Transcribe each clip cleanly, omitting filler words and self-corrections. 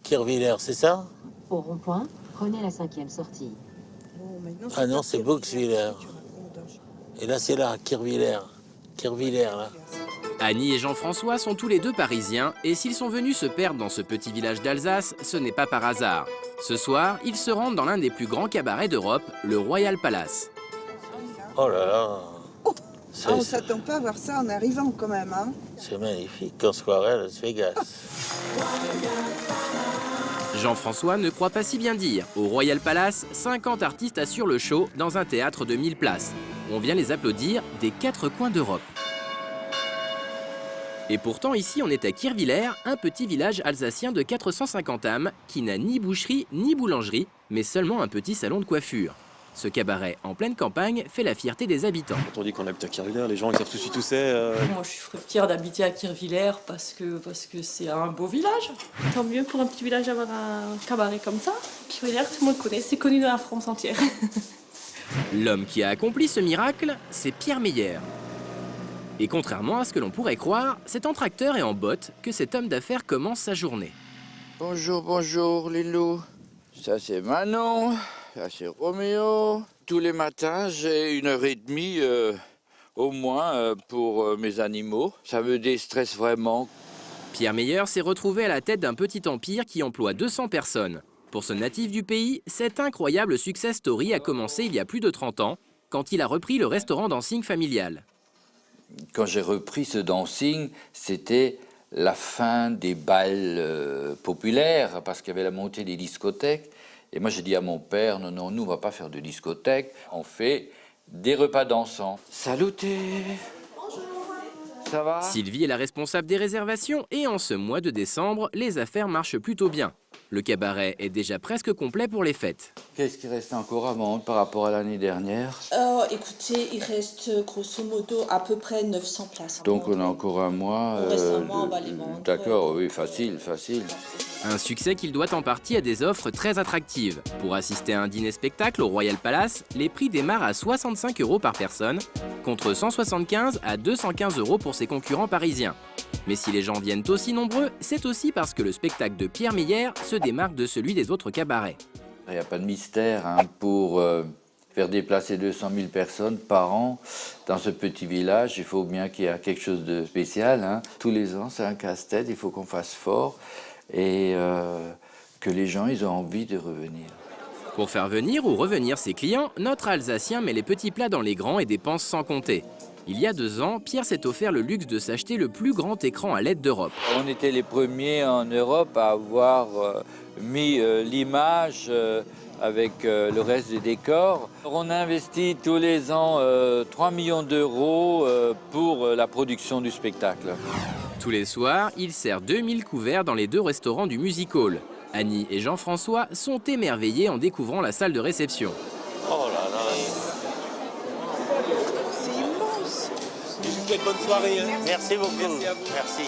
Kirchwiller, c'est ça? Au rond-point, prenez la 5e sortie. Ah non, c'est Bouxwiller. Et là, c'est là, Kirchwiller. Kirchwiller, là. Annie et Jean-François sont tous les deux parisiens et s'ils sont venus se perdre dans ce petit village d'Alsace, ce n'est pas par hasard. Ce soir, ils se rendent dans l'un des plus grands cabarets d'Europe, le Royal Palace. Oh là là. On ne s'attend pas à voir ça en arrivant quand même. Hein. C'est magnifique, on se croirait à Las Vegas. Jean-François ne croit pas si bien dire. Au Royal Palace, 50 artistes assurent le show dans un théâtre de 1000 places. On vient les applaudir des 4 coins d'Europe. Et pourtant, ici, on est à Kirchwiller, un petit village alsacien de 450 âmes qui n'a ni boucherie ni boulangerie, mais seulement un petit salon de coiffure. Ce cabaret en pleine campagne fait la fierté des habitants. Quand on dit qu'on habite à Kirchwiller, les gens ils savent tout de suite où c'est. Moi, je suis fière d'habiter à Kirchwiller parce que c'est un beau village. Tant mieux pour un petit village d'avoir un cabaret comme ça. Kirchwiller, tout le monde connaît, c'est connu dans la France entière. L'homme qui a accompli ce miracle, c'est Pierre Meyer. Et contrairement à ce que l'on pourrait croire, c'est en tracteur et en bottes que cet homme d'affaires commence sa journée. Bonjour, bonjour les loups. Ça c'est Manon, ça c'est Roméo. Tous les matins, j'ai 1h30 au moins pour mes animaux. Ça me déstresse vraiment. Pierre Meyer s'est retrouvé à la tête d'un petit empire qui emploie 200 personnes. Pour ce natif du pays, cette incroyable success story a commencé il y a plus de 30 ans, quand il a repris le restaurant dancing familial. Quand j'ai repris ce dancing, c'était la fin des balles populaires, parce qu'il y avait la montée des discothèques. Et moi, j'ai dit à mon père, non, non, nous, on ne va pas faire de discothèque, on fait des repas dansants. Saluté. Bonjour. Ça va? Sylvie est la responsable des réservations et en ce mois de décembre, les affaires marchent plutôt bien. Le cabaret est déjà presque complet pour les fêtes. Qu'est-ce qui reste encore à vendre par rapport à l'année dernière? Écoutez, il reste grosso modo à peu près 900 places. Donc on a encore un mois. On reste un mois, on va les vendre. D'accord, oui, facile, facile. Un succès qu'il doit en partie à des offres très attractives. Pour assister à un dîner-spectacle au Royal Palace, les prix démarrent à 65 € par personne, contre 175 à 215 € pour ses concurrents parisiens. Mais si les gens viennent aussi nombreux, c'est aussi parce que le spectacle de Pierre Meyer se démarque de celui des autres cabarets. Il n'y a pas de mystère hein, pour faire déplacer 200 000 personnes par an dans ce petit village. Il faut bien qu'il y ait quelque chose de spécial. Hein. Tous les ans, c'est un casse-tête, il faut qu'on fasse fort et que les gens ils ont envie de revenir. Pour faire venir ou revenir ses clients, notre Alsacien met les petits plats dans les grands et dépense sans compter. Il y a 2 ans, Pierre s'est offert le luxe de s'acheter le plus grand écran à LED d'Europe. On était les premiers en Europe à avoir mis l'image avec le reste des décors. On investit tous les ans 3 millions d'euros pour la production du spectacle. Tous les soirs, il sert 2000 couverts dans les 2 restaurants du Music Hall. Annie et Jean-François sont émerveillés en découvrant la salle de réception. Oh là là. C'est immense. Je vous souhaite bonne soirée. Hein. Merci beaucoup. Merci à vous. Merci.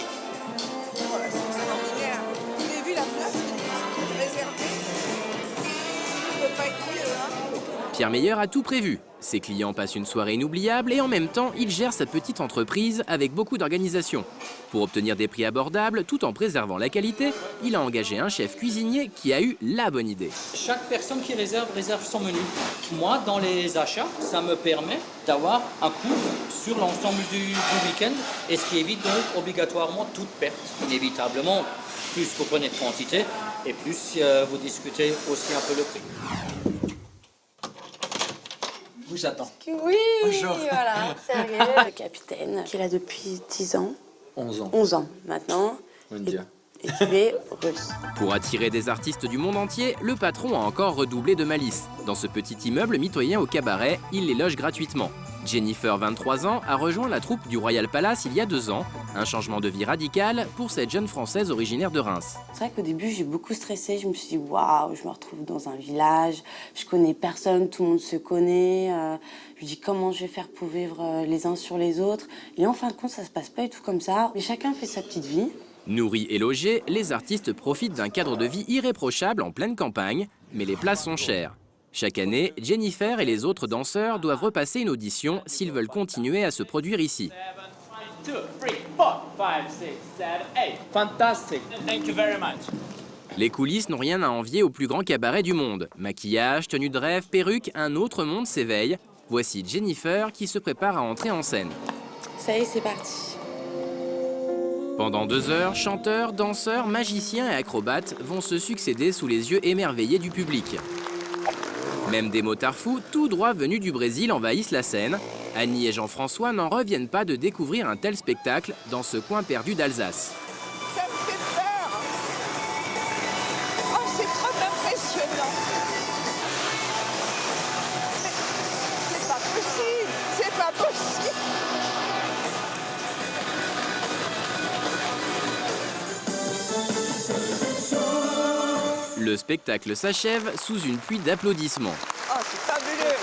Voilà, c'est extraordinaire. Vous avez vu la place réservée? On ne peut pas être mieux, hein. Pierre Meyer a tout prévu. Ses clients passent une soirée inoubliable et en même temps, il gère sa petite entreprise avec beaucoup d'organisation. Pour obtenir des prix abordables tout en préservant la qualité, il a engagé un chef cuisinier qui a eu la bonne idée. Chaque personne qui réserve son menu. Moi, dans les achats, ça me permet d'avoir un coût sur l'ensemble du week-end et ce qui évite donc obligatoirement toute perte. Inévitablement, plus vous prenez de quantité et plus vous discutez aussi un peu le prix. Oui, j'attends. Oui, bonjour. Voilà, c'est arrivé. Le capitaine, qui est là depuis 10 ans. 11 ans. 11 ans maintenant. Et qui est russe. Pour attirer des artistes du monde entier, le patron a encore redoublé de malice. Dans ce petit immeuble mitoyen au cabaret, il les loge gratuitement. Jennifer, 23 ans, a rejoint la troupe du Royal Palace il y a 2 ans. Un changement de vie radical pour cette jeune Française originaire de Reims. C'est vrai qu'au début, j'ai beaucoup stressé. Je me suis dit, waouh, je me retrouve dans un village. Je connais personne, tout le monde se connaît. Je me dis, comment je vais faire pour vivre les uns sur les autres? Et en fin de compte, ça se passe pas du tout comme ça. Mais chacun fait sa petite vie. Nourris et logés, les artistes profitent d'un cadre de vie irréprochable en pleine campagne, mais les places sont chères. Chaque année, Jennifer et les autres danseurs doivent repasser une audition s'ils veulent continuer à se produire ici. 2, 3, 4, 5, 6, 7, 8. Fantastic. Thank you very much. Les coulisses n'ont rien à envier au plus grand cabaret du monde. Maquillage, tenue de rêve, perruque, un autre monde s'éveille. Voici Jennifer qui se prépare à entrer en scène. Ça y est, c'est parti. Pendant 2 heures, chanteurs, danseurs, magiciens et acrobates vont se succéder sous les yeux émerveillés du public. Même des motards fous, tout droit venus du Brésil, envahissent la scène. Annie et Jean-François n'en reviennent pas de découvrir un tel spectacle dans ce coin perdu d'Alsace. Ça me fait peur. Oh, c'est trop impressionnant. C'est pas possible. C'est pas possible. Le spectacle s'achève sous une pluie d'applaudissements. Oh, c'est fabuleux.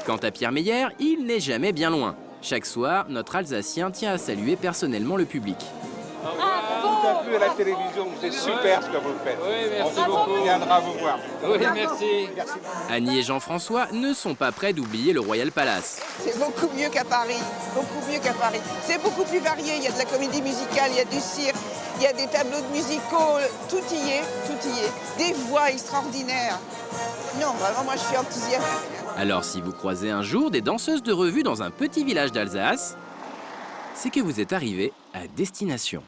Quant à Pierre Meyer, il n'est jamais bien loin. Chaque soir, notre Alsacien tient à saluer personnellement le public. On vous a vu à la télévision, c'est super ce que vous faites. Oui, merci beaucoup. On viendra vous voir. Oui, merci. Annie et Jean-François ne sont pas prêts d'oublier le Royal Palace. C'est beaucoup mieux qu'à Paris. Beaucoup mieux qu'à Paris. C'est beaucoup plus varié. Il y a de la comédie musicale, il y a du cirque, il y a des tableaux de musicaux. Tout y est, tout y est. Des voix extraordinaires. Non, vraiment, moi, je suis enthousiaste. Alors si vous croisez un jour des danseuses de revue dans un petit village d'Alsace, c'est que vous êtes arrivé à destination.